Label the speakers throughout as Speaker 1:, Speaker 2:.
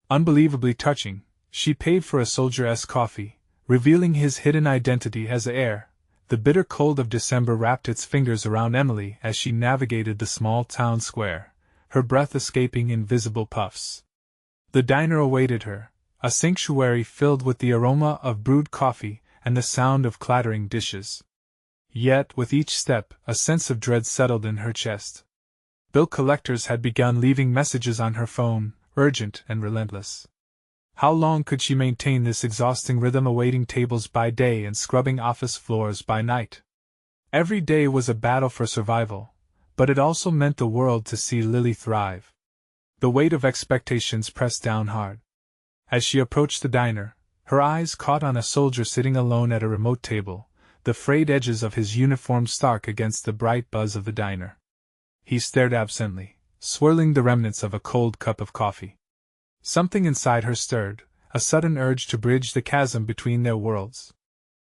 Speaker 1: Unbelievably touching, she paid for a Soldier-S coffee, revealing his hidden identity as Heir. The bitter cold of December wrapped its fingers around Emily as she navigated the small town square, her breath escaping in visible puffs. The diner awaited her, a sanctuary filled with the aroma of brewed coffee and the sound of clattering dishes. Yet, with each step, a sense of dread settled in her chest. Bill collectors had begun leaving messages on her phone, urgent and relentless. How long could she maintain this exhausting rhythm, awaiting tables by day and scrubbing office floors by night? Every day was a battle for survival, but it also meant the world to see Lily thrive. The weight of expectations pressed down hard. As she approached the diner, her eyes caught on a soldier sitting alone at a remote table, the frayed edges of his uniform stark against the bright buzz of the diner. He stared absently, swirling the remnants of a cold cup of coffee. Something inside her stirred, a sudden urge to bridge the chasm between their worlds.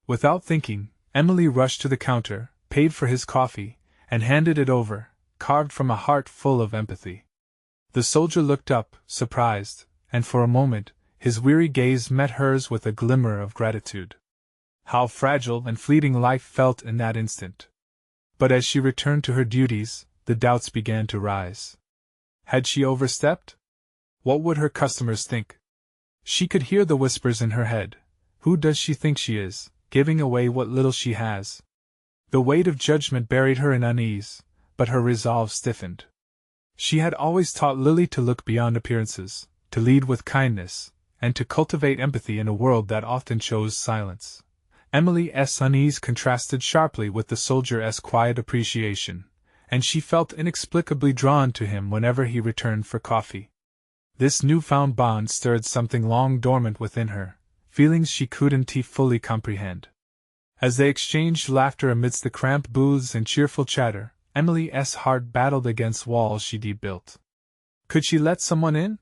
Speaker 1: Without thinking, Emily rushed to the counter, paid for his coffee, and handed it over, carved from a heart full of empathy. The soldier looked up, surprised, and for a moment, his weary gaze met hers with a glimmer of gratitude. How fragile and fleeting life felt in that instant. But as she returned to her duties, the doubts began to rise. Had she overstepped? What would her customers think? She could hear the whispers in her head. Who does she think she is, giving away what little she has? The weight of judgment buried her in unease, but her resolve stiffened. She had always taught Lily to look beyond appearances, to lead with kindness, and to cultivate empathy in a world that often chose silence. Emily's unease contrasted sharply with the soldier's quiet appreciation, and she felt inexplicably drawn to him whenever he returned for coffee. This newfound bond stirred something long dormant within her, feelings she couldn't fully comprehend. As they exchanged laughter amidst the cramped booths and cheerful chatter, Emily's heart battled against walls she'd built. Could she let someone in?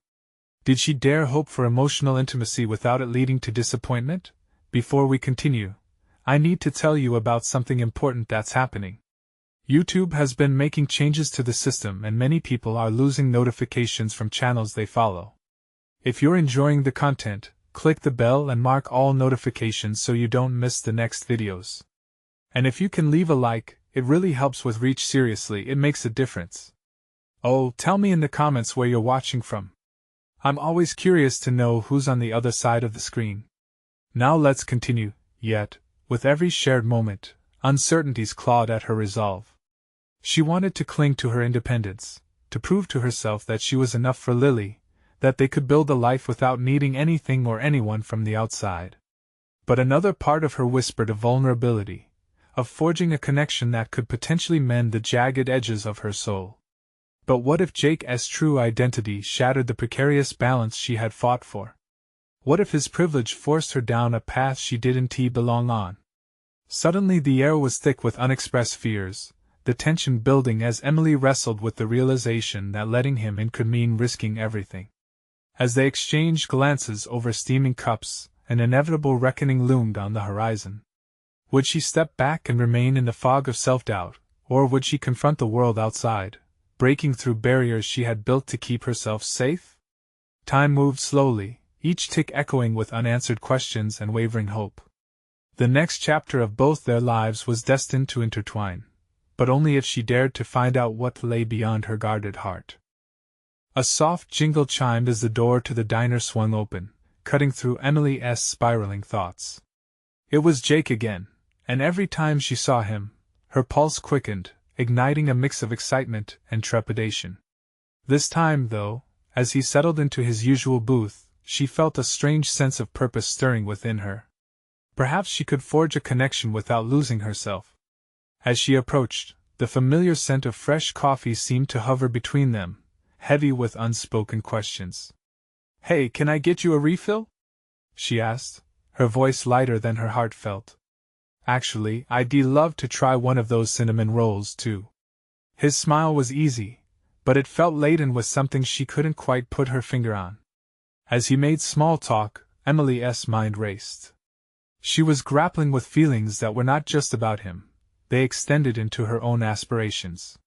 Speaker 1: Did she dare hope for emotional intimacy without it leading to disappointment? Before we continue, I need to tell you about something important that's happening. YouTube has been making changes to the system and many people are losing notifications from channels they follow. If you're enjoying the content, click the bell and mark all notifications so you don't miss the next videos. And if you can leave a like, it really helps with reach. Seriously, it makes a difference. Oh, tell me in the comments where you're watching from. I'm always curious to know who's on the other side of the screen. Now let's continue. Yet, with every shared moment, uncertainties clawed at her resolve. She wanted to cling to her independence, to prove to herself that she was enough for Lily, that they could build a life without needing anything or anyone from the outside. But another part of her whispered of vulnerability, of forging a connection that could potentially mend the jagged edges of her soul. But what if Jake's true identity shattered the precarious balance she had fought for? What if his privilege forced her down a path she didn't belong on? Suddenly the air was thick with unexpressed fears, the tension building as Emily wrestled with the realization that letting him in could mean risking everything. As they exchanged glances over steaming cups, an inevitable reckoning loomed on the horizon. Would she step back and remain in the fog of self-doubt, or would she confront the world outside, breaking through barriers she had built to keep herself safe? Time moved slowly, each tick echoing with unanswered questions and wavering hope. The next chapter of both their lives was destined to intertwine, but only if she dared to find out what lay beyond her guarded heart. A soft jingle chimed as the door to the diner swung open, cutting through Emily's spiraling thoughts. It was Jake again, and every time she saw him, her pulse quickened, igniting a mix of excitement and trepidation. This time, though, as he settled into his usual booth, she felt a strange sense of purpose stirring within her. Perhaps she could forge a connection without losing herself. As she approached, the familiar scent of fresh coffee seemed to hover between them, heavy with unspoken questions. "Hey, can I get you a refill?" she asked, her voice lighter than her heart felt. "Actually, I'd love to try one of those cinnamon rolls, too." His smile was easy, but it felt laden with something she couldn't quite put her finger on. As he made small talk, Emily's mind raced. She was grappling with feelings that were not just about him. They extended into her own aspirations.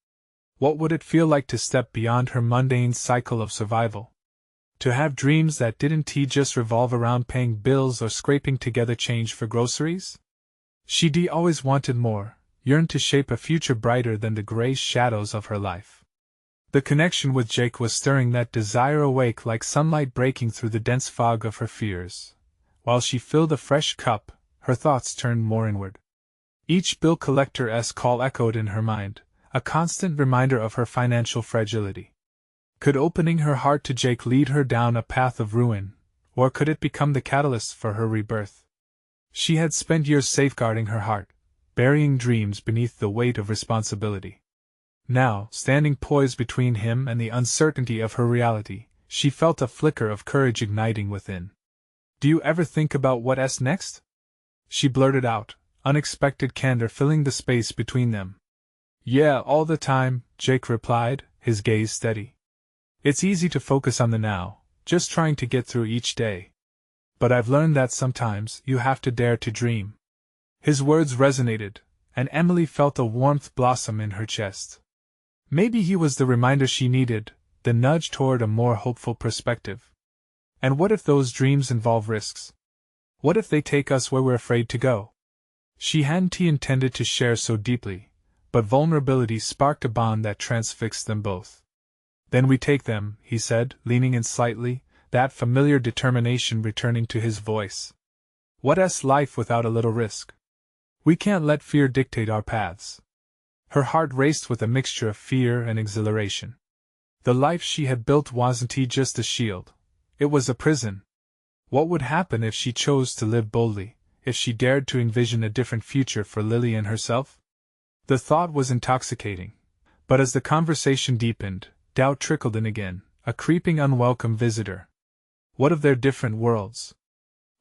Speaker 1: What would it feel like to step beyond her mundane cycle of survival? To have dreams that didn't just revolve around paying bills or scraping together change for groceries? She'd always wanted more, yearned to shape a future brighter than the gray shadows of her life. The connection with Jake was stirring that desire awake like sunlight breaking through the dense fog of her fears. While she filled a fresh cup, her thoughts turned more inward. Each bill collector's call echoed in her mind, a constant reminder of her financial fragility. Could opening her heart to Jake lead her down a path of ruin, or could it become the catalyst for her rebirth? She had spent years safeguarding her heart, burying dreams beneath the weight of responsibility. Now, standing poised between him and the uncertainty of her reality, she felt a flicker of courage igniting within. "Do you ever think about what's next?" she blurted out, unexpected candor filling the space between them. "Yeah, all the time," Jake replied, his gaze steady. "It's easy to focus on the now, just trying to get through each day. But I've learned that sometimes you have to dare to dream." His words resonated, and Emily felt a warmth blossom in her chest. Maybe he was the reminder she needed, the nudge toward a more hopeful perspective. And what if those dreams involve risks? What if they take us where we're afraid to go? She hadn't intended to share so deeply, but vulnerability sparked a bond that transfixed them both. "Then we take them," he said, leaning in slightly, that familiar determination returning to his voice. "What's life without a little risk? We can't let fear dictate our paths." Her heart raced with a mixture of fear and exhilaration. The life she had built wasn't just a shield, it was a prison. What would happen if she chose to live boldly, if she dared to envision a different future for Lily and herself? The thought was intoxicating, but as the conversation deepened, doubt trickled in again, a creeping unwelcome visitor. What of their different worlds?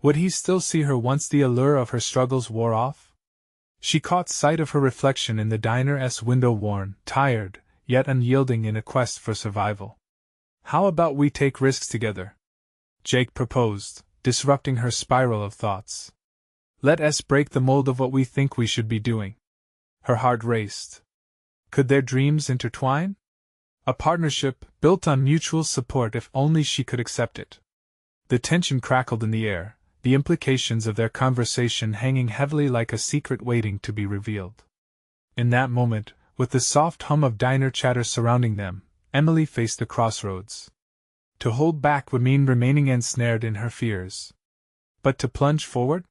Speaker 1: Would he still see her once the allure of her struggles wore off? She caught sight of her reflection in the diner's window, worn, tired, yet unyielding in a quest for survival. "How about we take risks together?" Jake proposed, disrupting her spiral of thoughts. "Let us break the mold of what we think we should be doing." Her heart raced. Could their dreams intertwine? A partnership, built on mutual support if only she could accept it. The tension crackled in the air, the implications of their conversation hanging heavily like a secret waiting to be revealed. In that moment, with the soft hum of diner chatter surrounding them, Emily faced the crossroads. To hold back would mean remaining ensnared in her fears. But to plunge forward?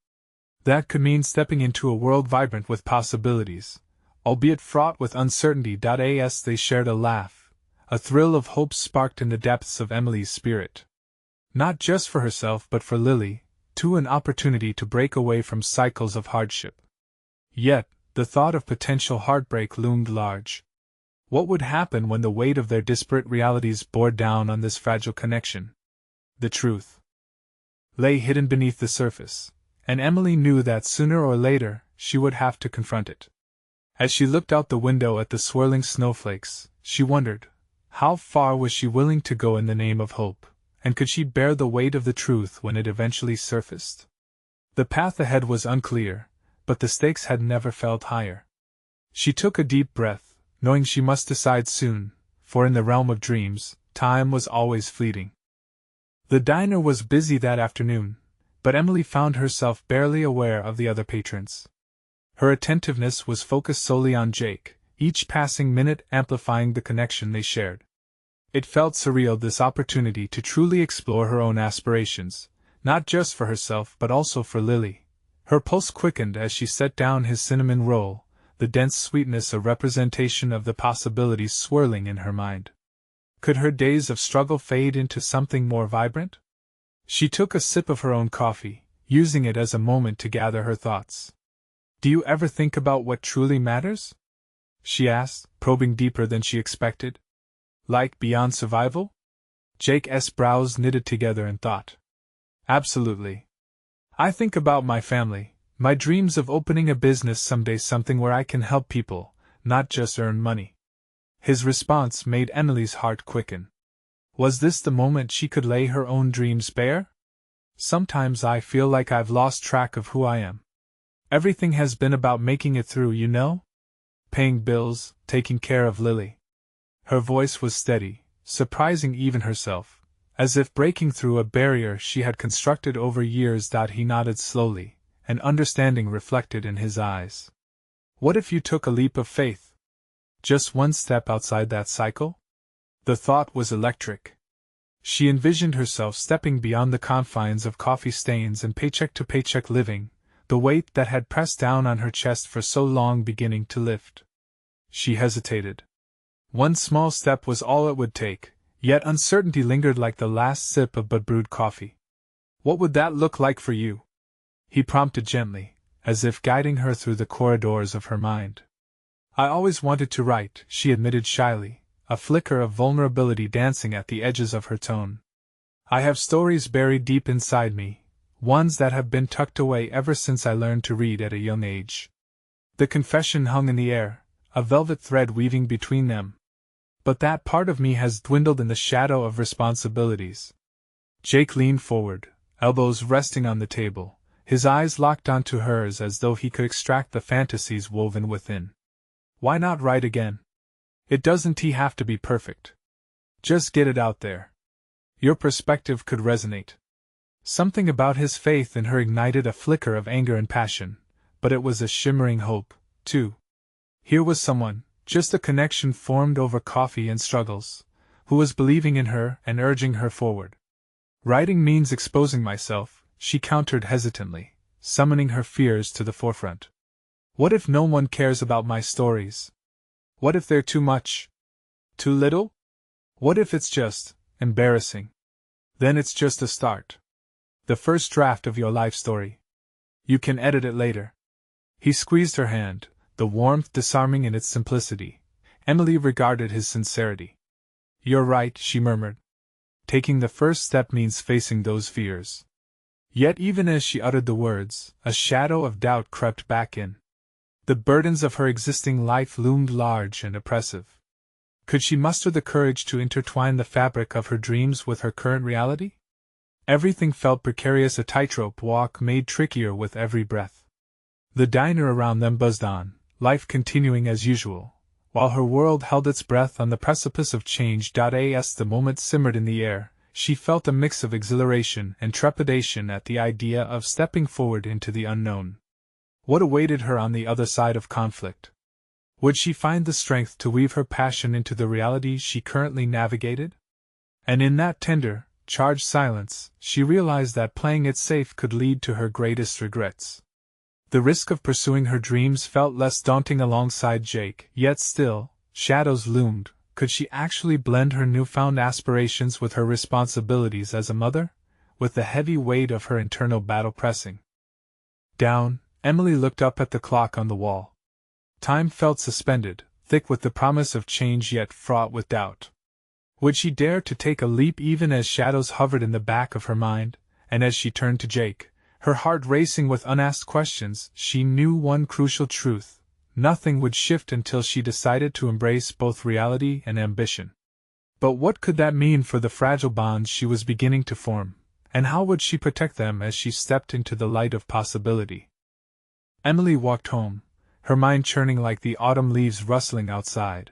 Speaker 1: That could mean stepping into a world vibrant with possibilities, albeit fraught with uncertainty. As they shared a laugh, a thrill of hope sparked in the depths of Emily's spirit. Not just for herself but for Lily, too, an opportunity to break away from cycles of hardship. Yet, the thought of potential heartbreak loomed large. What would happen when the weight of their disparate realities bore down on this fragile connection? The truth lay hidden beneath the surface, and Emily knew that sooner or later she would have to confront it. As she looked out the window at the swirling snowflakes, she wondered, how far was she willing to go in the name of hope? And could she bear the weight of the truth when it eventually surfaced? The path ahead was unclear, but the stakes had never felt higher. She took a deep breath, knowing she must decide soon, for in the realm of dreams, time was always fleeting. The diner was busy that afternoon, but Emily found herself barely aware of the other patrons. Her attentiveness was focused solely on Jake, each passing minute amplifying the connection they shared. It felt surreal, this opportunity to truly explore her own aspirations, not just for herself but also for Lily. Her pulse quickened as she set down his cinnamon roll, the dense sweetness a representation of the possibilities swirling in her mind. Could her days of struggle fade into something more vibrant? She took a sip of her own coffee, using it as a moment to gather her thoughts. "Do you ever think about what truly matters?" she asked, probing deeper than she expected. "Like beyond survival?" Jake's brows knitted together in thought. "Absolutely. I think about my family, my dreams of opening a business someday, something where I can help people, not just earn money." His response made Emily's heart quicken. Was this the moment she could lay her own dreams bare? "Sometimes I feel like I've lost track of who I am. Everything has been about making it through, you know? Paying bills, taking care of Lily." Her voice was steady, surprising even herself, As if breaking through a barrier she had constructed over years. He nodded slowly, an understanding reflected in his eyes. What if you took a leap of faith? Just one step outside that cycle? The thought was electric. She envisioned herself stepping beyond the confines of coffee stains and paycheck-to-paycheck living, the weight that had pressed down on her chest for so long beginning to lift. She hesitated. One small step was all it would take, yet uncertainty lingered like the last sip of but-brewed coffee. What would that look like for you? He prompted gently, as if guiding her through the corridors of her mind. I always wanted to write, she admitted shyly, a flicker of vulnerability dancing at the edges of her tone. I have stories buried deep inside me, ones that have been tucked away ever since I learned to read at a young age. The confession hung in the air, a velvet thread weaving between them. But that part of me has dwindled in the shadow of responsibilities. Jake leaned forward, elbows resting on the table, his eyes locked onto hers as though he could extract the fantasies woven within. Why not write again? It doesn't have to be perfect. Just get it out there. Your perspective could resonate. Something about his faith in her ignited a flicker of anger and passion, but it was a shimmering hope, too. Here was someone, just a connection formed over coffee and struggles, who was believing in her and urging her forward. Writing means exposing myself, she countered hesitantly, summoning her fears to the forefront. What if no one cares about my stories? What if they're too much? Too little? What if it's just embarrassing? Then it's just a start. The first draft of your life story. You can edit it later. He squeezed her hand, the warmth disarming in its simplicity. Emily regarded his sincerity. You're right, she murmured. Taking the first step means facing those fears. Yet even as she uttered the words, a shadow of doubt crept back in. The burdens of her existing life loomed large and oppressive. Could she muster the courage to intertwine the fabric of her dreams with her current reality? Everything felt precarious, a tightrope walk made trickier with every breath. The diner around them buzzed on, life continuing as usual, while her world held its breath on the precipice of change. As the moment simmered in the air, she felt a mix of exhilaration and trepidation at the idea of stepping forward into the unknown. What awaited her on the other side of conflict? Would she find the strength to weave her passion into the reality she currently navigated? And in that tender, charged silence, she realized that playing it safe could lead to her greatest regrets. The risk of pursuing her dreams felt less daunting alongside Jake, yet still, shadows loomed. Could she actually blend her newfound aspirations with her responsibilities as a mother, with the heavy weight of her internal battle pressing down? Emily looked up at the clock on the wall. Time felt suspended, thick with the promise of change yet fraught with doubt. Would she dare to take a leap even as shadows hovered in the back of her mind? And as she turned to Jake, her heart racing with unasked questions, she knew one crucial truth: nothing would shift until she decided to embrace both reality and ambition. But what could that mean for the fragile bonds she was beginning to form, and how would she protect them as she stepped into the light of possibility? Emily walked home, her mind churning like the autumn leaves rustling outside.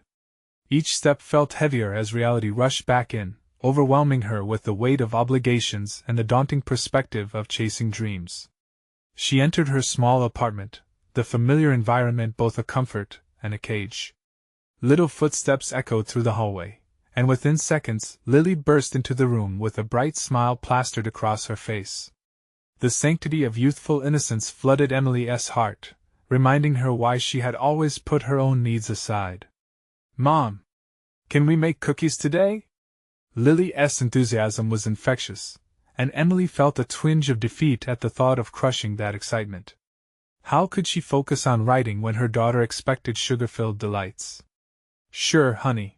Speaker 1: Each step felt heavier as reality rushed back in, overwhelming her with the weight of obligations and the daunting perspective of chasing dreams. She entered her small apartment, the familiar environment both a comfort and a cage. Little footsteps echoed through the hallway, and within seconds Lily burst into the room with a bright smile plastered across her face. The sanctity of youthful innocence flooded Emily's heart, reminding her why she had always put her own needs aside. Mom! Can we make cookies today? Lily's enthusiasm was infectious, and Emily felt a twinge of defeat at the thought of crushing that excitement. How could she focus on writing when her daughter expected sugar-filled delights? Sure, honey.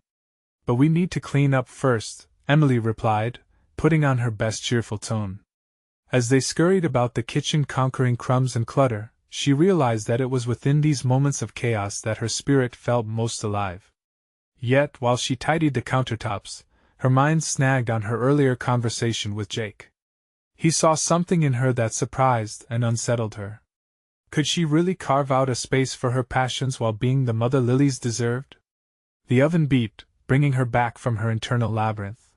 Speaker 1: But we need to clean up first, Emily replied, putting on her best cheerful tone. As they scurried about the kitchen conquering crumbs and clutter, she realized that it was within these moments of chaos that her spirit felt most alive. Yet, while she tidied the countertops, her mind snagged on her earlier conversation with Jake. He saw something in her that surprised and unsettled her. Could she really carve out a space for her passions while being the mother Lily's deserved? The oven beeped, bringing her back from her internal labyrinth.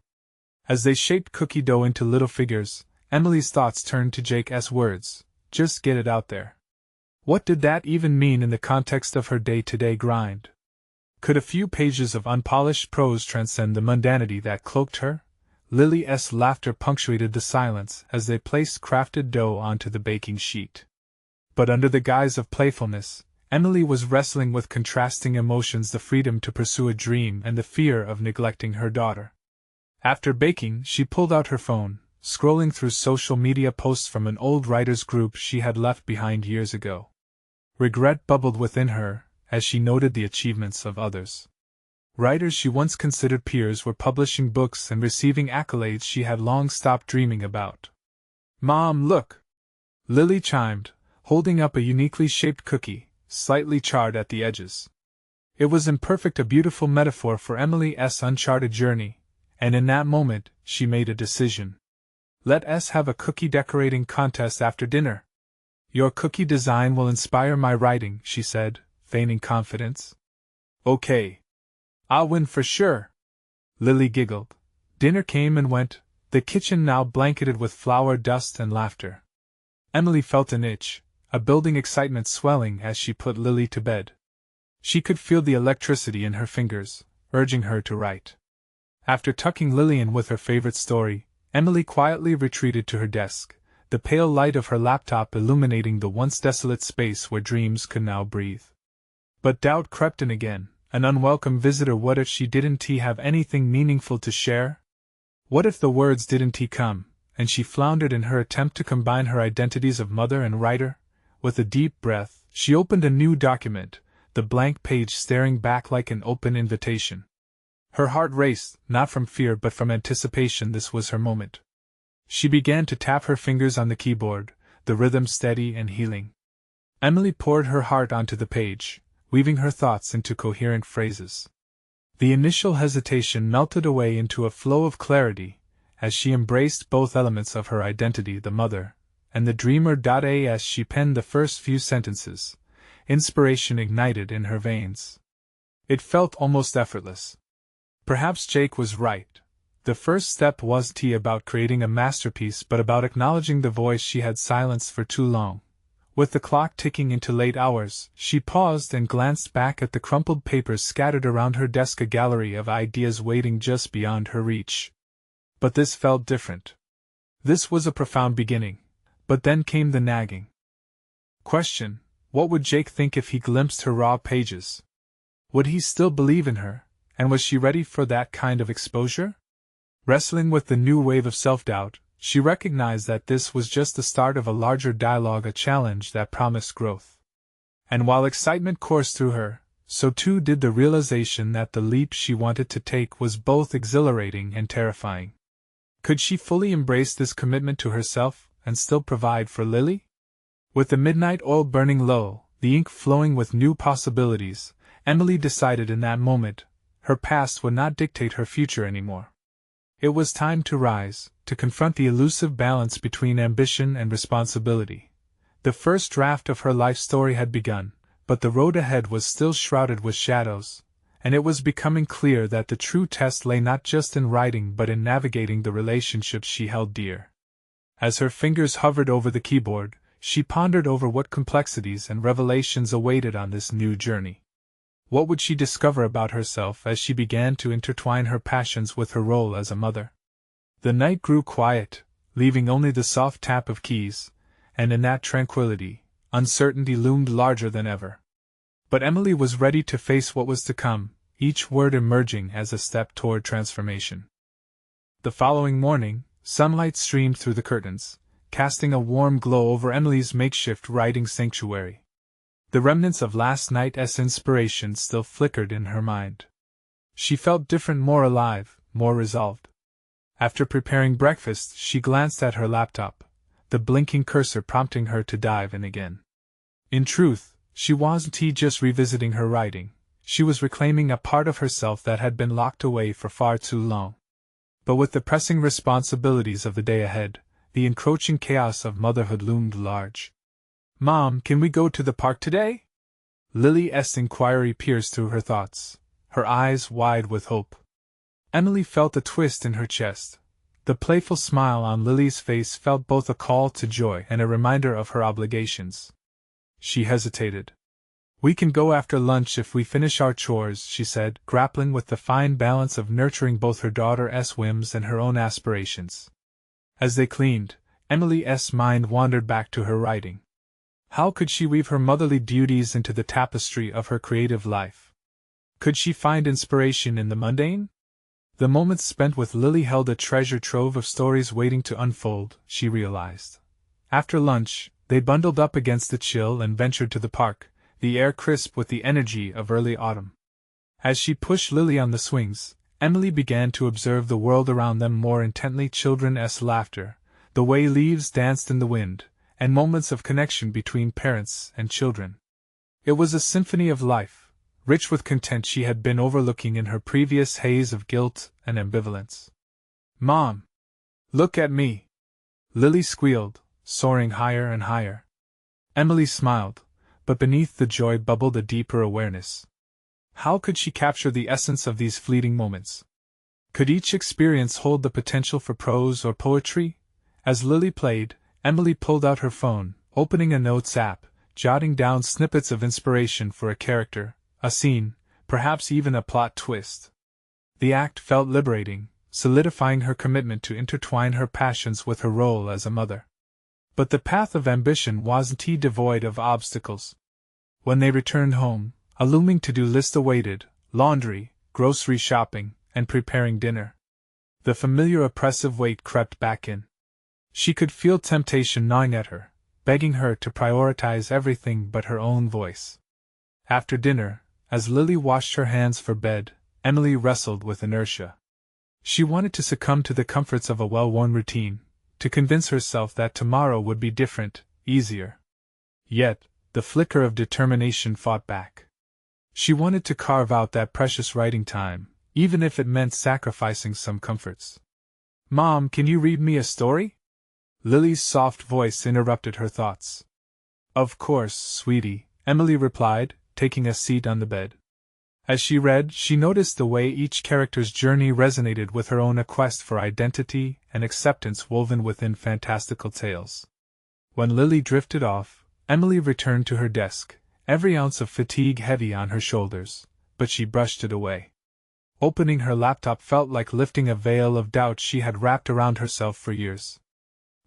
Speaker 1: As they shaped cookie dough into little figures, Emily's thoughts turned to Jake's words, "Just get it out there." What did that even mean in the context of her day-to-day grind? Could a few pages of unpolished prose transcend the mundanity that cloaked her? Lily's laughter punctuated the silence as they placed crafted dough onto the baking sheet. But under the guise of playfulness, Emily was wrestling with contrasting emotions: the freedom to pursue a dream and the fear of neglecting her daughter. After baking, she pulled out her phone, scrolling through social media posts from an old writers' group she had left behind years ago. Regret bubbled within her as she noted the achievements of others. Writers she once considered peers were publishing books and receiving accolades she had long stopped dreaming about. "Mom, look!" Lily chimed, holding up a uniquely shaped cookie, slightly charred at the edges. It was imperfect, a beautiful metaphor for Emily's uncharted journey, and in that moment, she made a decision. "Let us have a cookie decorating contest after dinner. Your cookie design will inspire my writing," she said, feigning confidence. "Okay. I'll win for sure." Lily giggled. Dinner came and went, the kitchen now blanketed with flour dust and laughter. Emily felt an itch, a building excitement swelling as she put Lily to bed. She could feel the electricity in her fingers, urging her to write. After tucking Lily in with her favorite story, Emily quietly retreated to her desk, the pale light of her laptop illuminating the once desolate space where dreams could now breathe. But doubt crept in again, an unwelcome visitor. What if she didn't have anything meaningful to share? What if the words didn't come, and she floundered in her attempt to combine her identities of mother and writer? With a deep breath, she opened a new document, the blank page staring back like an open invitation. Her heart raced, not from fear but from anticipation. This was her moment. She began to tap her fingers on the keyboard, the rhythm steady and healing. Emily poured her heart onto the page, weaving her thoughts into coherent phrases. The initial hesitation melted away into a flow of clarity, as she embraced both elements of her identity, the mother and the dreamer. As she penned the first few sentences, inspiration ignited in her veins. It felt almost effortless. Perhaps Jake was right. The first step wasn't about creating a masterpiece but about acknowledging the voice she had silenced for too long. With the clock ticking into late hours, she paused and glanced back at the crumpled papers scattered around her desk, a gallery of ideas waiting just beyond her reach. But this felt different. This was a profound beginning, but then came the nagging question: what would Jake think if he glimpsed her raw pages? Would he still believe in her, and was she ready for that kind of exposure? Wrestling with the new wave of self-doubt, she recognized that this was just the start of a larger dialogue, a challenge that promised growth. And while excitement coursed through her, so too did the realization that the leap she wanted to take was both exhilarating and terrifying. Could she fully embrace this commitment to herself, and still provide for Lily? With the midnight oil burning low, the ink flowing with new possibilities, Emily decided in that moment, her past would not dictate her future anymore. It was time to rise, to confront the elusive balance between ambition and responsibility. The first draft of her life story had begun, but the road ahead was still shrouded with shadows, and it was becoming clear that the true test lay not just in writing but in navigating the relationships she held dear. As her fingers hovered over the keyboard, she pondered over what complexities and revelations awaited on this new journey. What would she discover about herself as she began to intertwine her passions with her role as a mother? The night grew quiet, leaving only the soft tap of keys, and in that tranquility, uncertainty loomed larger than ever. But Emily was ready to face what was to come, each word emerging as a step toward transformation. The following morning, sunlight streamed through the curtains, casting a warm glow over Emily's makeshift writing sanctuary. The remnants of last night's inspiration still flickered in her mind. She felt different, more alive, more resolved. After preparing breakfast, she glanced at her laptop, the blinking cursor prompting her to dive in again. In truth, she wasn't just revisiting her writing, she was reclaiming a part of herself that had been locked away for far too long. But with the pressing responsibilities of the day ahead, the encroaching chaos of motherhood loomed large. "Mom, can we go to the park today?" Lily's inquiry pierced through her thoughts, her eyes wide with hope. Emily felt a twist in her chest. The playful smile on Lily's face felt both a call to joy and a reminder of her obligations. She hesitated. "We can go after lunch if we finish our chores," she said, grappling with the fine balance of nurturing both her daughter's whims and her own aspirations. As they cleaned, Emily's mind wandered back to her writing. How could she weave her motherly duties into the tapestry of her creative life? Could she find inspiration in the mundane? The moments spent with Lily held a treasure trove of stories waiting to unfold, she realized. After lunch, they bundled up against the chill and ventured to the park, the air crisp with the energy of early autumn. As she pushed Lily on the swings, Emily began to observe the world around them more intently. Children's laughter, the way leaves danced in the wind, and moments of connection between parents and children. It was a symphony of life, rich with content she had been overlooking in her previous haze of guilt and ambivalence. "Mom! Look at me!" Lily squealed, soaring higher and higher. Emily smiled, but beneath the joy bubbled a deeper awareness. How could she capture the essence of these fleeting moments? Could each experience hold the potential for prose or poetry? As Lily played, Emily pulled out her phone, opening a notes app, jotting down snippets of inspiration for a character, a scene, perhaps even a plot twist. The act felt liberating, solidifying her commitment to intertwine her passions with her role as a mother. But the path of ambition wasn't devoid of obstacles. When they returned home, a looming to-do list awaited: laundry, grocery shopping, and preparing dinner. The familiar oppressive weight crept back in. She could feel temptation gnawing at her, begging her to prioritize everything but her own voice. After dinner, as Lily washed her hands for bed, Emily wrestled with inertia. She wanted to succumb to the comforts of a well-worn routine, to convince herself that tomorrow would be different, easier. Yet, the flicker of determination fought back. She wanted to carve out that precious writing time, even if it meant sacrificing some comforts. "Mom, can you read me a story?" Lily's soft voice interrupted her thoughts. "Of course, sweetie," Emily replied, taking a seat on the bed. As she read, she noticed the way each character's journey resonated with her own, a quest for identity and acceptance woven within fantastical tales. When Lily drifted off, Emily returned to her desk, every ounce of fatigue heavy on her shoulders, but she brushed it away. Opening her laptop felt like lifting a veil of doubt she had wrapped around herself for years.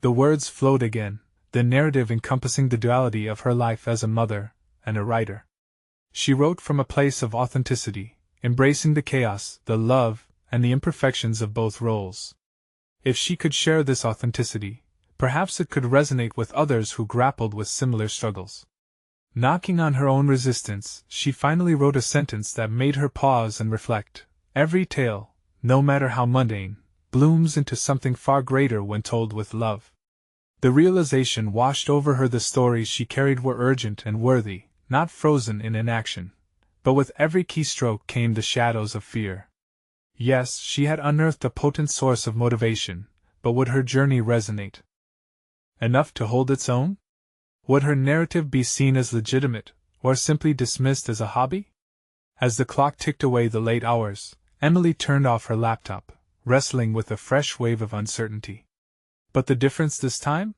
Speaker 1: The words flowed again, the narrative encompassing the duality of her life as a mother and a writer. She wrote from a place of authenticity, embracing the chaos, the love, and the imperfections of both roles. If she could share this authenticity, perhaps it could resonate with others who grappled with similar struggles. Knocking on her own resistance, she finally wrote a sentence that made her pause and reflect. Every tale, no matter how mundane, blooms into something far greater when told with love. The realization washed over her. The stories she carried were urgent and worthy, not frozen in inaction. But with every keystroke came the shadows of fear. Yes, she had unearthed a potent source of motivation, but would her journey resonate enough to hold its own? Would her narrative be seen as legitimate, or simply dismissed as a hobby? As the clock ticked away the late hours, Emily turned off her laptop, wrestling with a fresh wave of uncertainty. But the difference this time?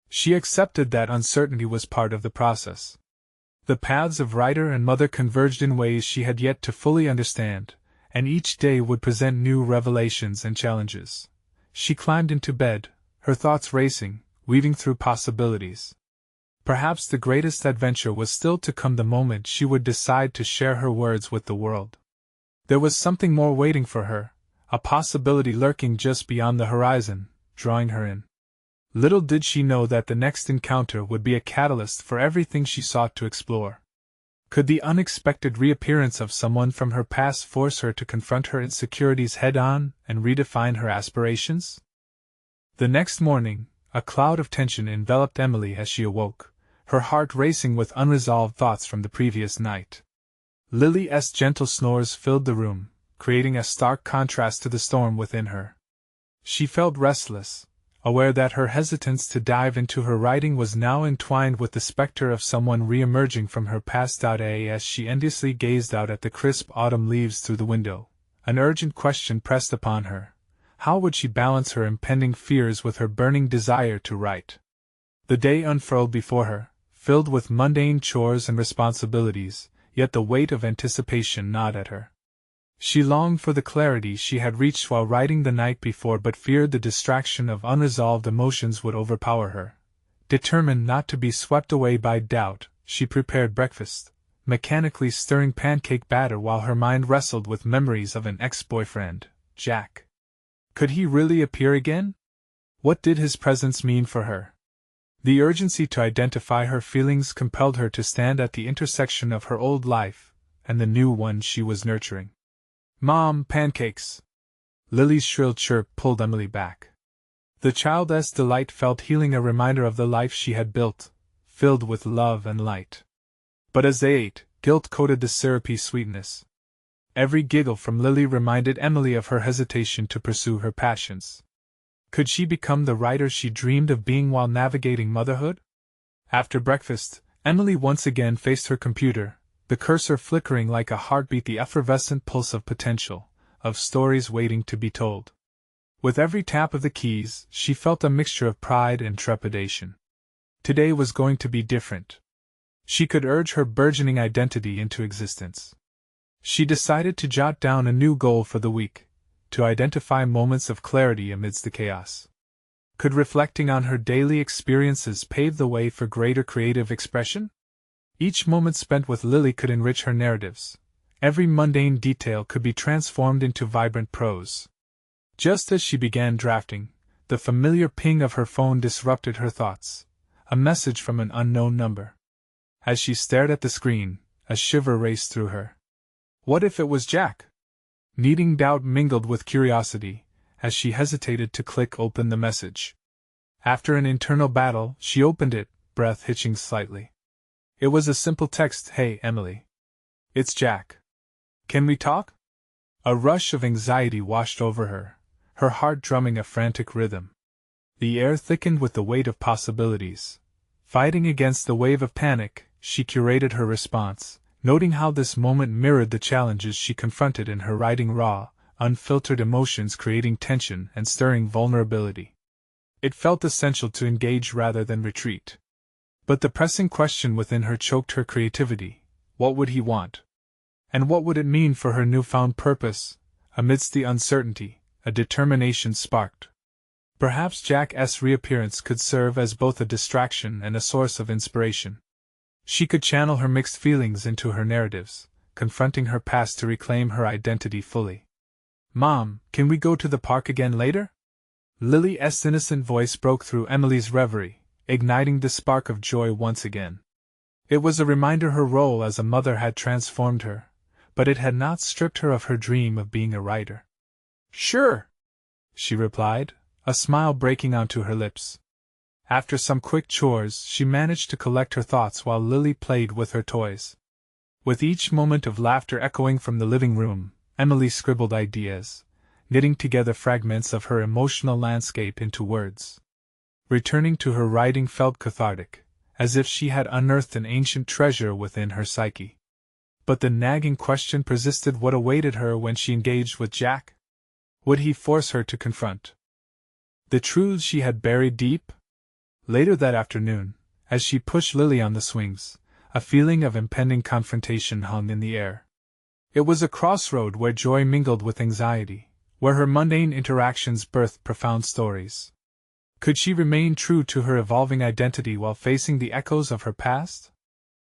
Speaker 1: She accepted that uncertainty was part of the process. The paths of writer and mother converged in ways she had yet to fully understand, and each day would present new revelations and challenges. She climbed into bed, her thoughts racing, weaving through possibilities. Perhaps the greatest adventure was still to come, the moment she would decide to share her words with the world. There was something more waiting for her, a possibility lurking just beyond the horizon, drawing her in. Little did she know that the next encounter would be a catalyst for everything she sought to explore. Could the unexpected reappearance of someone from her past force her to confront her insecurities head-on and redefine her aspirations? The next morning, a cloud of tension enveloped Emily as she awoke, her heart racing with unresolved thoughts from the previous night. Lily's gentle snores filled the room, creating a stark contrast to the storm within her. She felt restless, aware that her hesitance to dive into her writing was now entwined with the specter of someone re-emerging from her past. As she endlessly gazed out at the crisp autumn leaves through the window, an urgent question pressed upon her. How would she balance her impending fears with her burning desire to write? The day unfurled before her, filled with mundane chores and responsibilities, yet the weight of anticipation gnawed at her. She longed for the clarity she had reached while writing the night before, but feared the distraction of unresolved emotions would overpower her. Determined not to be swept away by doubt, she prepared breakfast, mechanically stirring pancake batter while her mind wrestled with memories of an ex-boyfriend, Jack. Could he really appear again? What did his presence mean for her? The urgency to identify her feelings compelled her to stand at the intersection of her old life and the new one she was nurturing. "Mom, pancakes!" Lily's shrill chirp pulled Emily back. The child's delight felt healing, a reminder of the life she had built, filled with love and light. But as they ate, guilt coated the syrupy sweetness. Every giggle from Lily reminded Emily of her hesitation to pursue her passions. Could she become the writer she dreamed of being while navigating motherhood? After breakfast, Emily once again faced her computer, the cursor flickering like a heartbeat, the effervescent pulse of potential, of stories waiting to be told. With every tap of the keys, she felt a mixture of pride and trepidation. Today was going to be different. She could urge her burgeoning identity into existence. She decided to jot down a new goal for the week, to identify moments of clarity amidst the chaos. Could reflecting on her daily experiences pave the way for greater creative expression? Each moment spent with Lily could enrich her narratives. Every mundane detail could be transformed into vibrant prose. Just as she began drafting, the familiar ping of her phone disrupted her thoughts. A message from an unknown number. As she stared at the screen, a shiver raced through her. What if it was Jack? Kneading doubt mingled with curiosity, as she hesitated to click open the message. After an internal battle, she opened it, breath hitching slightly. It was a simple text: "Hey, Emily. It's Jack. Can we talk?" A rush of anxiety washed over her, her heart drumming a frantic rhythm. The air thickened with the weight of possibilities. Fighting against the wave of panic, she curated her response, noting how this moment mirrored the challenges she confronted in her writing, raw, unfiltered emotions creating tension and stirring vulnerability. It felt essential to engage rather than retreat. But the pressing question within her choked her creativity: what would he want? And what would it mean for her newfound purpose? Amidst the uncertainty, a determination sparked. Perhaps Jack's reappearance could serve as both a distraction and a source of inspiration. She could channel her mixed feelings into her narratives, confronting her past to reclaim her identity fully. "Mom, can we go to the park again later?" Lily's innocent voice broke through Emily's reverie, igniting the spark of joy once again. It was a reminder her role as a mother had transformed her, but it had not stripped her of her dream of being a writer. "Sure," she replied, a smile breaking onto her lips. After some quick chores, she managed to collect her thoughts while Lily played with her toys. With each moment of laughter echoing from the living room, Emily scribbled ideas, knitting together fragments of her emotional landscape into words. Returning to her writing felt cathartic, as if she had unearthed an ancient treasure within her psyche. But the nagging question persisted: what awaited her when she engaged with Jack? Would he force her to confront the truths she had buried deep? Later that afternoon, as she pushed Lily on the swings, a feeling of impending confrontation hung in the air. It was a crossroad where joy mingled with anxiety, where her mundane interactions birthed profound stories. Could she remain true to her evolving identity while facing the echoes of her past?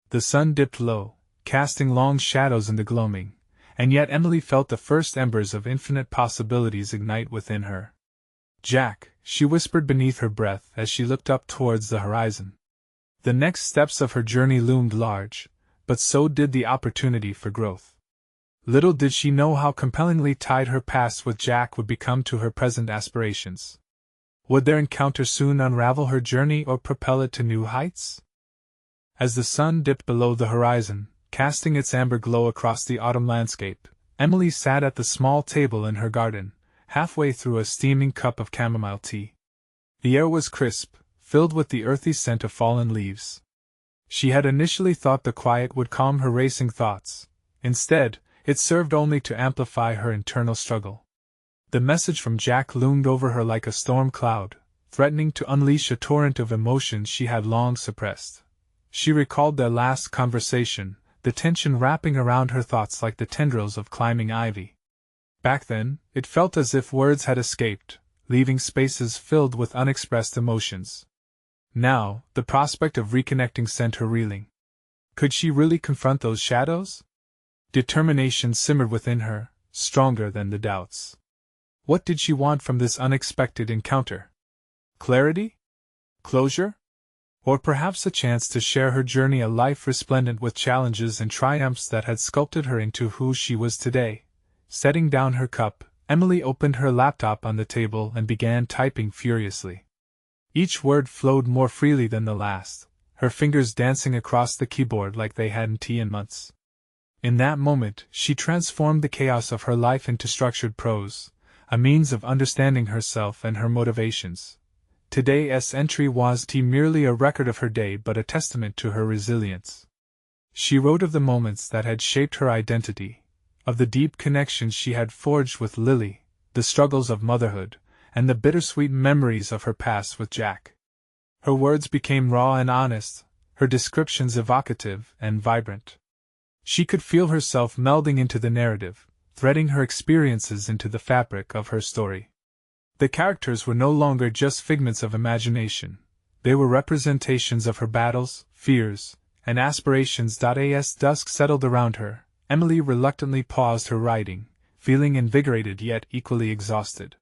Speaker 1: The sun dipped low, casting long shadows in the gloaming, and yet Emily felt the first embers of infinite possibilities ignite within her. "Jack," she whispered beneath her breath as she looked up towards the horizon. The next steps of her journey loomed large, but so did the opportunity for growth. Little did she know how compellingly tied her past with Jack would become to her present aspirations. Would their encounter soon unravel her journey or propel it to new heights? As the sun dipped below the horizon, casting its amber glow across the autumn landscape, Emily sat at the small table in her garden, halfway through a steaming cup of chamomile tea. The air was crisp, filled with the earthy scent of fallen leaves. She had initially thought the quiet would calm her racing thoughts. Instead, it served only to amplify her internal struggle. The message from Jack loomed over her like a storm cloud, threatening to unleash a torrent of emotions she had long suppressed. She recalled their last conversation, the tension wrapping around her thoughts like the tendrils of climbing ivy. Back then, it felt as if words had escaped, leaving spaces filled with unexpressed emotions. Now, the prospect of reconnecting sent her reeling. Could she really confront those shadows? Determination simmered within her, stronger than the doubts. What did she want from this unexpected encounter? Clarity? Closure? Or perhaps a chance to share her journey, a life resplendent with challenges and triumphs that had sculpted her into who she was today? Setting down her cup, Emily opened her laptop on the table and began typing furiously. Each word flowed more freely than the last, her fingers dancing across the keyboard like they hadn't tea in months. In that moment, she transformed the chaos of her life into structured prose, a means of understanding herself and her motivations. Today's entry wasn't merely a record of her day but a testament to her resilience. She wrote of the moments that had shaped her identity, of the deep connections she had forged with Lily, the struggles of motherhood, and the bittersweet memories of her past with Jack. Her words became raw and honest, her descriptions evocative and vibrant. She could feel herself melding into the narrative, threading her experiences into the fabric of her story. The characters were no longer just figments of imagination, they were representations of her battles, fears, and aspirations. As dusk settled around her, Emily reluctantly paused her writing, feeling invigorated yet equally exhausted.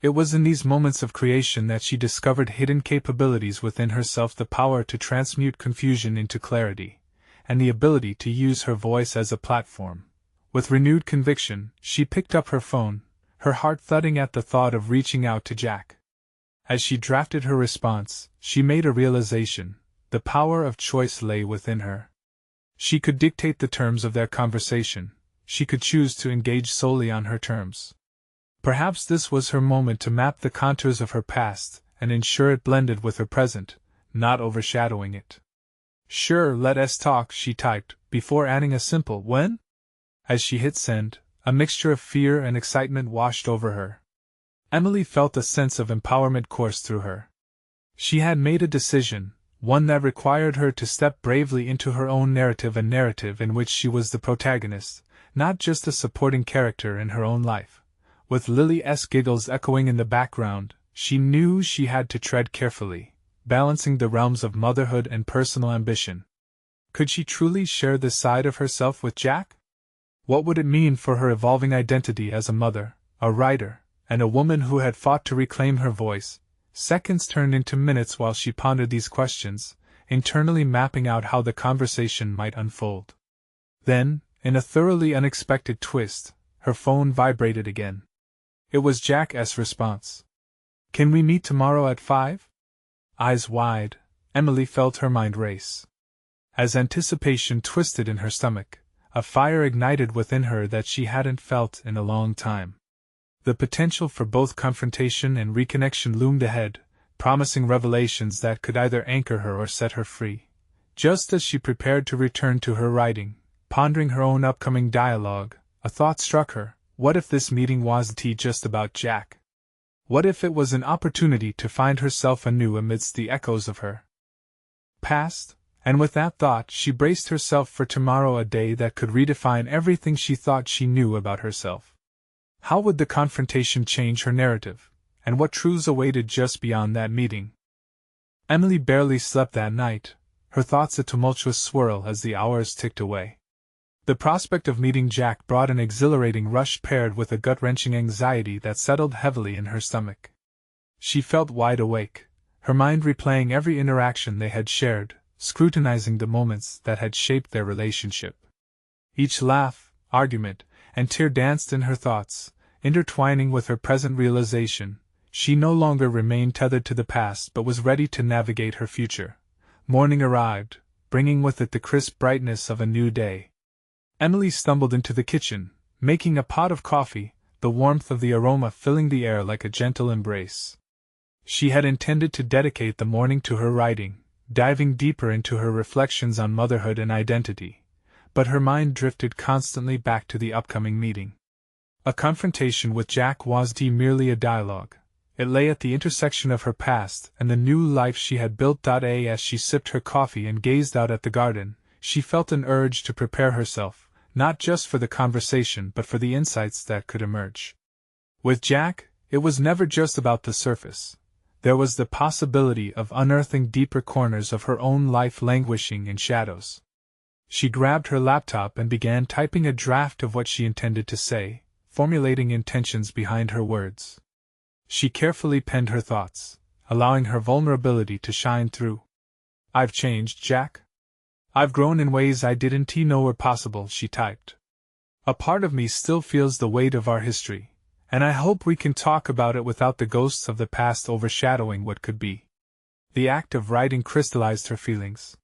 Speaker 1: It was in these moments of creation that she discovered hidden capabilities within herself, the power to transmute confusion into clarity, and the ability to use her voice as a platform. With renewed conviction, she picked up her phone, her heart thudding at the thought of reaching out to Jack. As she drafted her response, she made a realization: the power of choice lay within her. She could dictate the terms of their conversation, she could choose to engage solely on her terms. Perhaps this was her moment to map the contours of her past and ensure it blended with her present, not overshadowing it. "Sure, let's talk," she typed, before adding a simple "when?" As she hit send, a mixture of fear and excitement washed over her. Emily felt a sense of empowerment course through her. She had made a decision, one that required her to step bravely into her own narrative, a narrative in which she was the protagonist, not just a supporting character in her own life. With Lily's giggles echoing in the background, she knew she had to tread carefully, balancing the realms of motherhood and personal ambition. Could she truly share this side of herself with Jack? What would it mean for her evolving identity as a mother, a writer, and a woman who had fought to reclaim her voice? Seconds turned into minutes while she pondered these questions, internally mapping out how the conversation might unfold. Then, in a thoroughly unexpected twist, her phone vibrated again. It was Jack's response. "Can we meet tomorrow at 5? Eyes wide, Emily felt her mind race. As anticipation twisted in her stomach, a fire ignited within her that she hadn't felt in a long time. The potential for both confrontation and reconnection loomed ahead, promising revelations that could either anchor her or set her free. Just as she prepared to return to her writing, pondering her own upcoming dialogue, a thought struck her: what if this meeting wasn't just about Jack? What if it was an opportunity to find herself anew amidst the echoes of her past? And with that thought, she braced herself for tomorrow, a day that could redefine everything she thought she knew about herself. How would the confrontation change her narrative, and what truths awaited just beyond that meeting? Emily barely slept that night, her thoughts a tumultuous swirl as the hours ticked away. The prospect of meeting Jack brought an exhilarating rush paired with a gut-wrenching anxiety that settled heavily in her stomach. She felt wide awake, her mind replaying every interaction they had shared, scrutinizing the moments that had shaped their relationship. Each laugh, argument, and tear danced in her thoughts, intertwining with her present realization. She no longer remained tethered to the past but was ready to navigate her future. Morning arrived, bringing with it the crisp brightness of a new day. Emily stumbled into the kitchen, making a pot of coffee, the warmth of the aroma filling the air like a gentle embrace. She had intended to dedicate the morning to her writing, diving deeper into her reflections on motherhood and identity, but her mind drifted constantly back to the upcoming meeting. A confrontation with Jack wasn't merely a dialogue. It lay at the intersection of her past and the new life she had built. As she sipped her coffee and gazed out at the garden, she felt an urge to prepare herself, not just for the conversation but for the insights that could emerge. With Jack, it was never just about the surface. There was the possibility of unearthing deeper corners of her own life languishing in shadows. She grabbed her laptop and began typing a draft of what she intended to say, formulating intentions behind her words. She carefully penned her thoughts, allowing her vulnerability to shine through. "I've changed, Jack. I've grown in ways I didn't know were possible," she typed. "A part of me still feels the weight of our history, and I hope we can talk about it without the ghosts of the past overshadowing what could be." The act of writing crystallized her feelings.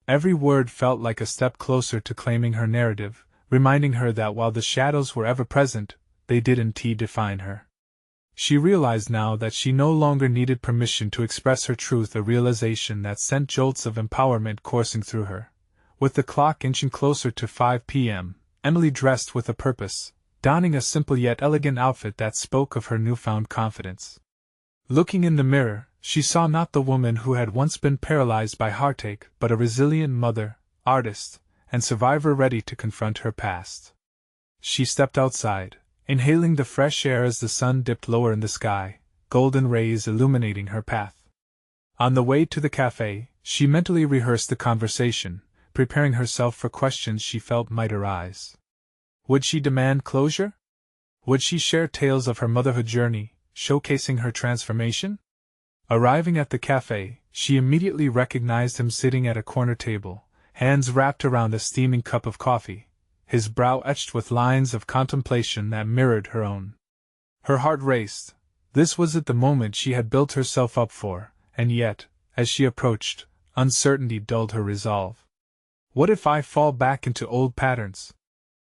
Speaker 1: Every word felt like a step closer to claiming her narrative, reminding her that while the shadows were ever present, they didn't define her. She realized now that she no longer needed permission to express her truth, a realization that sent jolts of empowerment coursing through her. With the clock inching closer to 5 p.m., Emily dressed with a purpose, donning a simple yet elegant outfit that spoke of her newfound confidence. Looking in the mirror, she saw not the woman who had once been paralyzed by heartache, but a resilient mother, artist, and survivor ready to confront her past. She stepped outside, inhaling the fresh air as the sun dipped lower in the sky, golden rays illuminating her path. On the way to the cafe, she mentally rehearsed the conversation, preparing herself for questions she felt might arise. Would she demand closure? Would she share tales of her motherhood journey, showcasing her transformation? Arriving at the cafe, she immediately recognized him sitting at a corner table, hands wrapped around a steaming cup of coffee, his brow etched with lines of contemplation that mirrored her own. Her heart raced. This was it, the moment she had built herself up for, and yet, as she approached, uncertainty dulled her resolve. What if I fall back into old patterns?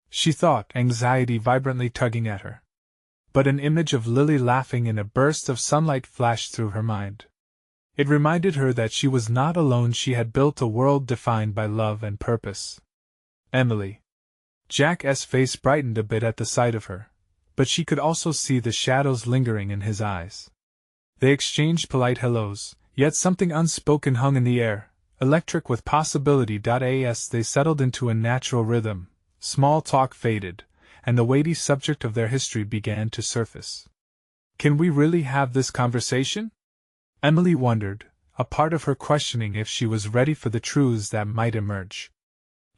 Speaker 1: She thought, anxiety vibrantly tugging at her. But an image of Lily laughing in a burst of sunlight flashed through her mind. It reminded her that she was not alone. She had built a world defined by love and purpose. Emily. Jack's face brightened a bit at the sight of her, but she could also see the shadows lingering in his eyes. They exchanged polite hellos, yet something unspoken hung in the air, electric with possibility. As they settled into a natural rhythm, small talk faded, and the weighty subject of their history began to surface. "Can we really have this conversation?" Emily wondered, a part of her questioning if she was ready for the truths that might emerge.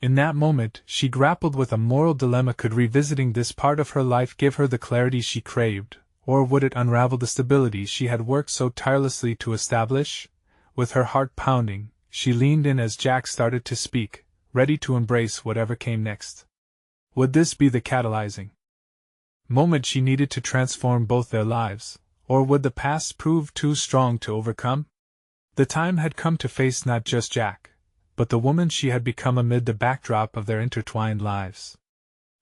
Speaker 1: In that moment, she grappled with a moral dilemma. Could revisiting this part of her life give her the clarity she craved, or would it unravel the stability she had worked so tirelessly to establish? With her heart pounding, she leaned in as Jack started to speak, ready to embrace whatever came next. Would this be the catalyzing moment she needed to transform both their lives, or would the past prove too strong to overcome? The time had come to face not just Jack, but the woman she had become amid the backdrop of their intertwined lives.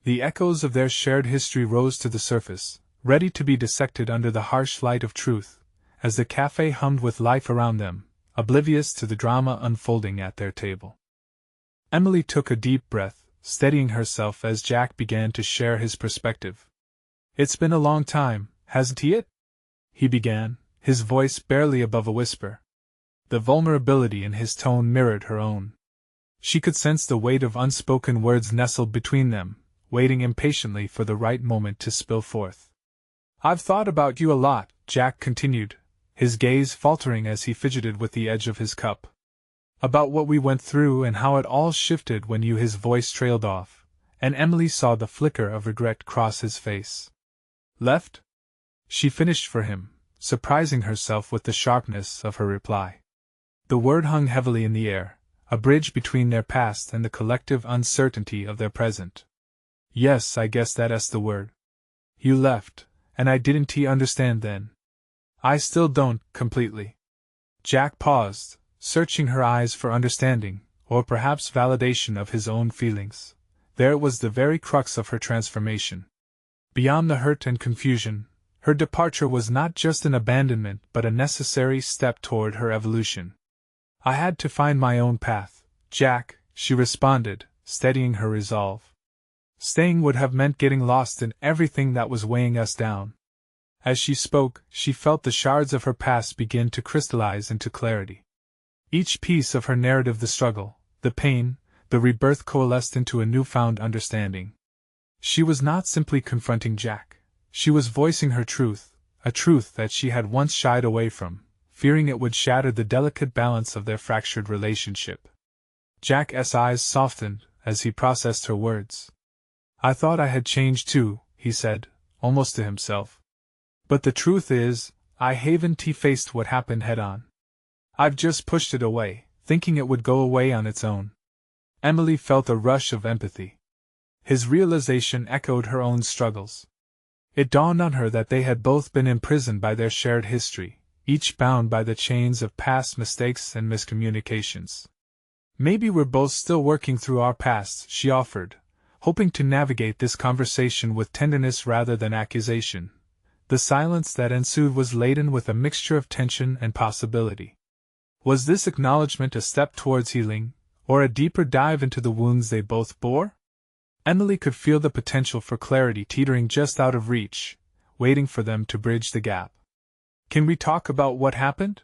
Speaker 1: The echoes of their shared history rose to the surface, ready to be dissected under the harsh light of truth, as the cafe hummed with life around them, oblivious to the drama unfolding at their table. Emily took a deep breath, steadying herself as Jack began to share his perspective. "It's been a long time, hasn't it?" he began, his voice barely above a whisper. The vulnerability in his tone mirrored her own. She could sense the weight of unspoken words nestled between them, waiting impatiently for the right moment to spill forth. "I've thought about you a lot," Jack continued, his gaze faltering as he fidgeted with the edge of his cup. "About what we went through and how it all shifted when you." His voice trailed off, and Emily saw the flicker of regret cross his face. "Left?" she finished for him, surprising herself with the sharpness of her reply. The word hung heavily in the air, a bridge between their past and the collective uncertainty of their present. "Yes, I guess that's the word. You left, and I didn't understand then. I still don't, completely." Jack paused, searching her eyes for understanding, or perhaps validation of his own feelings. There was the very crux of her transformation. Beyond the hurt and confusion, her departure was not just an abandonment but a necessary step toward her evolution. "I had to find my own path, Jack," she responded, steadying her resolve. Staying would have meant getting lost in everything that was weighing us down. As she spoke, she felt the shards of her past begin to crystallize into clarity. Each piece of her narrative, the struggle, the pain, the rebirth, coalesced into a newfound understanding. She was not simply confronting Jack. She was voicing her truth, a truth that she had once shied away from, fearing it would shatter the delicate balance of their fractured relationship. Jack's eyes softened as he processed her words. "I thought I had changed too," he said, almost to himself. "But the truth is, I haven't faced what happened head on. I've just pushed it away, thinking it would go away on its own." Emily felt a rush of empathy. His realization echoed her own struggles. It dawned on her that they had both been imprisoned by their shared history, each bound by the chains of past mistakes and miscommunications. "Maybe we're both still working through our pasts," she offered, hoping to navigate this conversation with tenderness rather than accusation. The silence that ensued was laden with a mixture of tension and possibility. Was this acknowledgement a step towards healing, or a deeper dive into the wounds they both bore? Emily could feel the potential for clarity teetering just out of reach, waiting for them to bridge the gap. "Can we talk about what happened?"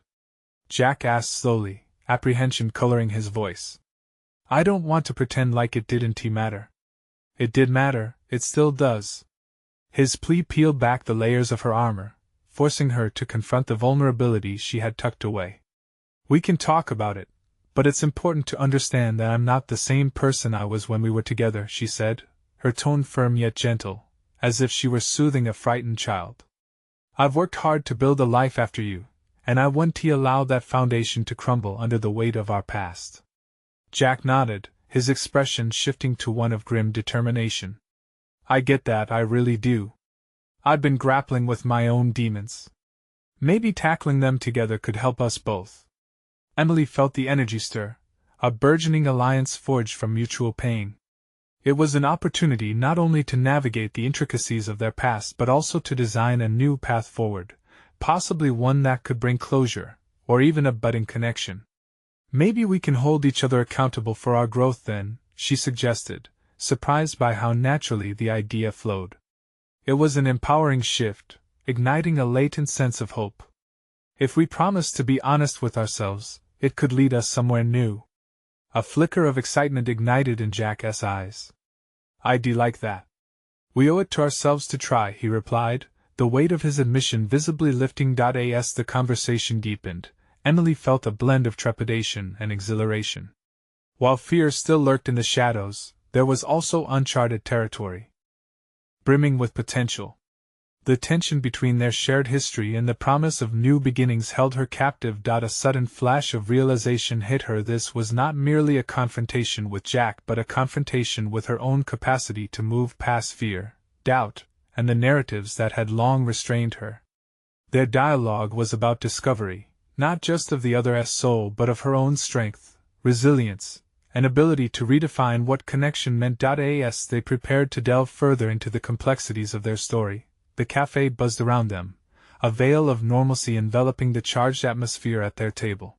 Speaker 1: Jack asked slowly, apprehension coloring his voice. "I don't want to pretend like it didn't matter." "It did matter, it still does." His plea peeled back the layers of her armor, forcing her to confront the vulnerability she had tucked away. "We can talk about it, but it's important to understand that I'm not the same person I was when we were together," she said, her tone firm yet gentle, as if she were soothing a frightened child. "I've worked hard to build a life after you, and I wouldn't allow that foundation to crumble under the weight of our past." Jack nodded, his expression shifting to one of grim determination. "I get that, I really do. I've been grappling with my own demons. Maybe tackling them together could help us both." Emily felt the energy stir, a burgeoning alliance forged from mutual pain. It was an opportunity not only to navigate the intricacies of their past but also to design a new path forward, possibly one that could bring closure, or even a budding connection. "Maybe we can hold each other accountable for our growth then," she suggested, surprised by how naturally the idea flowed. It was an empowering shift, igniting a latent sense of hope. If we promise to be honest with ourselves, it could lead us somewhere new. A flicker of excitement ignited in Jack's eyes. "I'd like that." "We owe it to ourselves to try," he replied, the weight of his admission visibly lifting. As the conversation deepened, Emily felt a blend of trepidation and exhilaration. While fear still lurked in the shadows, there was also uncharted territory, brimming with potential. The tension between their shared history and the promise of new beginnings held her captive. A sudden flash of realization hit her. This was not merely a confrontation with Jack but a confrontation with her own capacity to move past fear, doubt, and the narratives that had long restrained her. Their dialogue was about discovery, not just of the other's soul but of her own strength, resilience, and ability to redefine what connection meant. As they prepared to delve further into the complexities of their story, the cafe buzzed around them, a veil of normalcy enveloping the charged atmosphere at their table.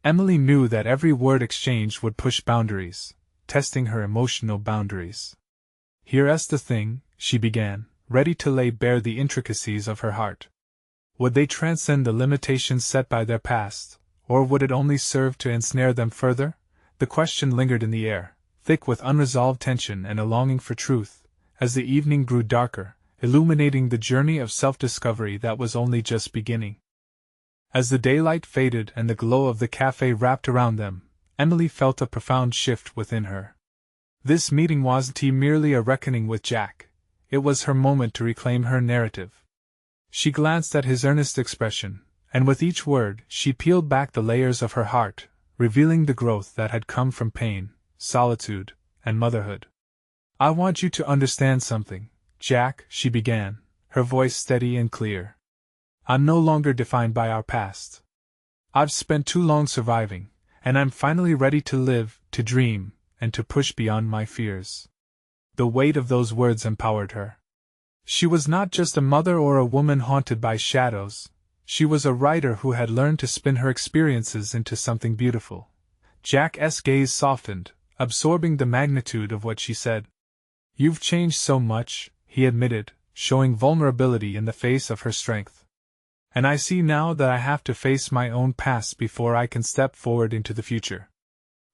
Speaker 1: Emily knew that every word exchanged would push boundaries, testing her emotional boundaries. "Here's the thing," she began, ready to lay bare the intricacies of her heart. Would they transcend the limitations set by their past, or would it only serve to ensnare them further? The question lingered in the air, thick with unresolved tension and a longing for truth, as the evening grew darker, illuminating the journey of self-discovery that was only just beginning. As the daylight faded and the glow of the cafe wrapped around them, Emily felt a profound shift within her. This meeting wasn't merely a reckoning with Jack, it was her moment to reclaim her narrative. She glanced at his earnest expression, and with each word she peeled back the layers of her heart, revealing the growth that had come from pain, solitude, and motherhood. "I want you to understand something, Jack," she began, her voice steady and clear. "I'm no longer defined by our past. I've spent too long surviving, and I'm finally ready to live, to dream, and to push beyond my fears." The weight of those words empowered her. She was not just a mother or a woman haunted by shadows, she was a writer who had learned to spin her experiences into something beautiful. Jack's gaze softened, absorbing the magnitude of what she said. "You've changed so much," he admitted, showing vulnerability in the face of her strength. "And I see now that I have to face my own past before I can step forward into the future."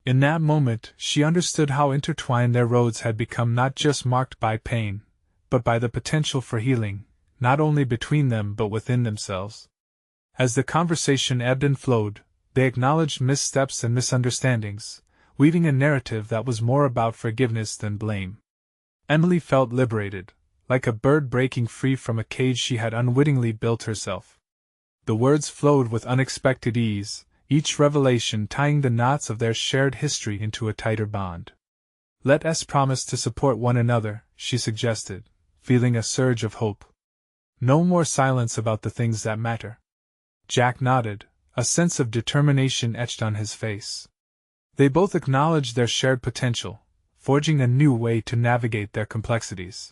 Speaker 1: In that moment, she understood how intertwined their roads had become, not just marked by pain, but by the potential for healing, not only between them but within themselves. As the conversation ebbed and flowed, they acknowledged missteps and misunderstandings, weaving a narrative that was more about forgiveness than blame. Emily felt liberated, like a bird breaking free from a cage she had unwittingly built herself. The words flowed with unexpected ease, each revelation tying the knots of their shared history into a tighter bond. "Let us promise to support one another," she suggested, feeling a surge of hope. "No more silence about the things that matter." Jack nodded, a sense of determination etched on his face. They both acknowledged their shared potential, forging a new way to navigate their complexities.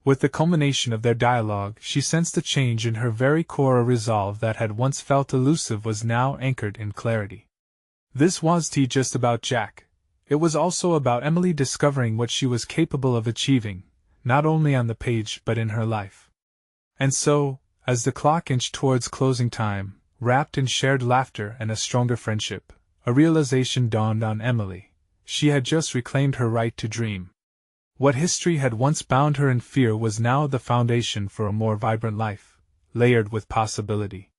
Speaker 1: With the culmination of their dialogue, she sensed a change in her very core. A resolve that had once felt elusive was now anchored in clarity. This wasn't just about Jack. It was also about Emily discovering what she was capable of achieving, not only on the page but in her life. And so, as the clock inched towards closing time, wrapped in shared laughter and a stronger friendship, a realization dawned on Emily. She had just reclaimed her right to dream. What history had once bound her in fear was now the foundation for a more vibrant life, layered with possibility.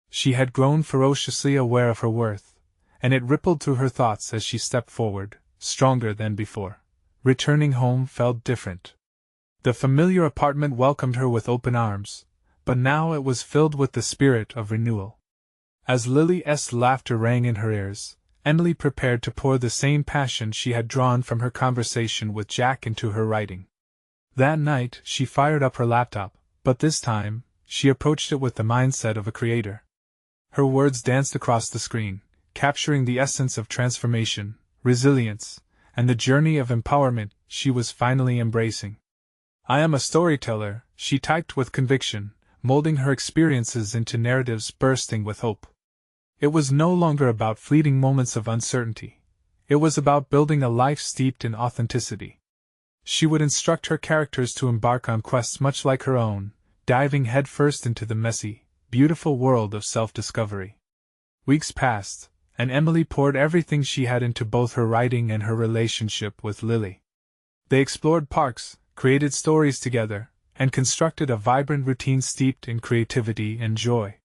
Speaker 1: She had grown ferociously aware of her worth, and it rippled through her thoughts as she stepped forward, stronger than before. Returning home felt different. The familiar apartment welcomed her with open arms, but now it was filled with the spirit of renewal. As Lily's laughter rang in her ears, Emily prepared to pour the same passion she had drawn from her conversation with Jack into her writing. That night, she fired up her laptop, but this time, she approached it with the mindset of a creator. Her words danced across the screen, capturing the essence of transformation, resilience, and the journey of empowerment she was finally embracing. "I am a storyteller," she typed with conviction, molding her experiences into narratives bursting with hope. It was no longer about fleeting moments of uncertainty. It was about building a life steeped in authenticity. She would instruct her characters to embark on quests much like her own, diving headfirst into the messy, beautiful world of self-discovery. Weeks passed, and Emily poured everything she had into both her writing and her relationship with Lily. They explored parks, created stories together, and constructed a vibrant routine steeped in creativity and joy.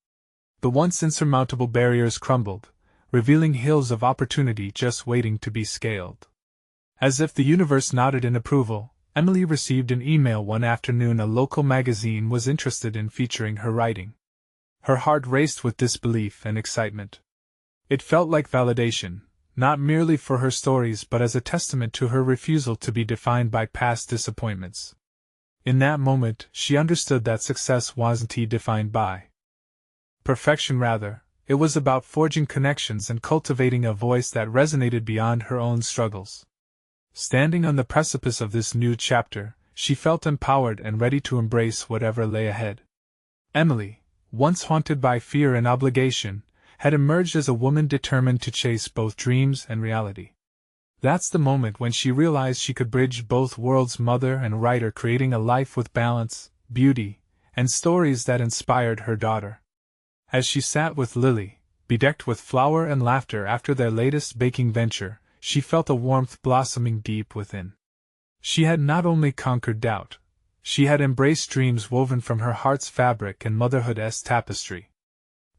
Speaker 1: The once insurmountable barriers crumbled, revealing hills of opportunity just waiting to be scaled. As if the universe nodded in approval, Emily received an email one afternoon. A local magazine was interested in featuring her writing. Her heart raced with disbelief and excitement. It felt like validation, not merely for her stories but as a testament to her refusal to be defined by past disappointments. In that moment, she understood that success wasn't defined by perfection. Rather, it was about forging connections and cultivating a voice that resonated beyond her own struggles. Standing on the precipice of this new chapter, she felt empowered and ready to embrace whatever lay ahead. Emily, once haunted by fear and obligation, had emerged as a woman determined to chase both dreams and reality. That's the moment when she realized she could bridge both worlds, mother and writer, creating a life with balance, beauty, and stories that inspired her daughter. As she sat with Lily, bedecked with flower and laughter after their latest baking venture, she felt a warmth blossoming deep within. She had not only conquered doubt, she had embraced dreams woven from her heart's fabric and motherhood's tapestry.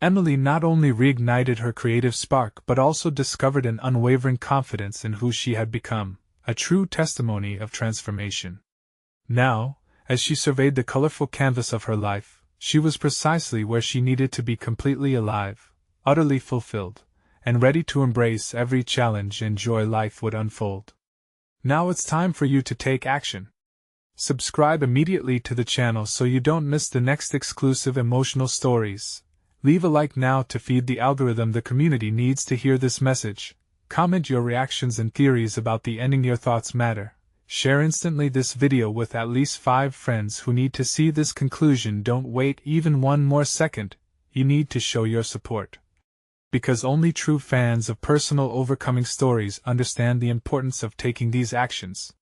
Speaker 1: Emily not only reignited her creative spark but also discovered an unwavering confidence in who she had become, a true testimony of transformation. Now, as she surveyed the colorful canvas of her life, she was precisely where she needed to be, completely alive, utterly fulfilled, and ready to embrace every challenge and joy life would unfold. Now it's time for you to take action. Subscribe immediately to the channel so you don't miss the next exclusive emotional stories. Leave a like now to feed the algorithm. The community needs to hear this message. Comment your reactions and theories about the ending. Your thoughts matter. Share instantly this video with at least 5 friends who need to see this conclusion. Don't wait even one more second. You need to show your support. Because only true fans of personal overcoming stories understand the importance of taking these actions.